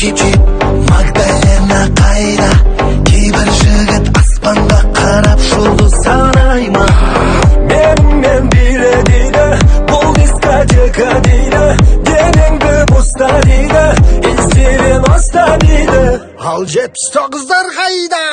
Чип-чип, Магдалена қайда? Кейбір жігіт аспанға қарап жұлдыз санай ма? Менімен биле дейді, бұл дискотека дейді, денеңді бұста дейді, инстилен оста дейді. Ал 79-дар қайда?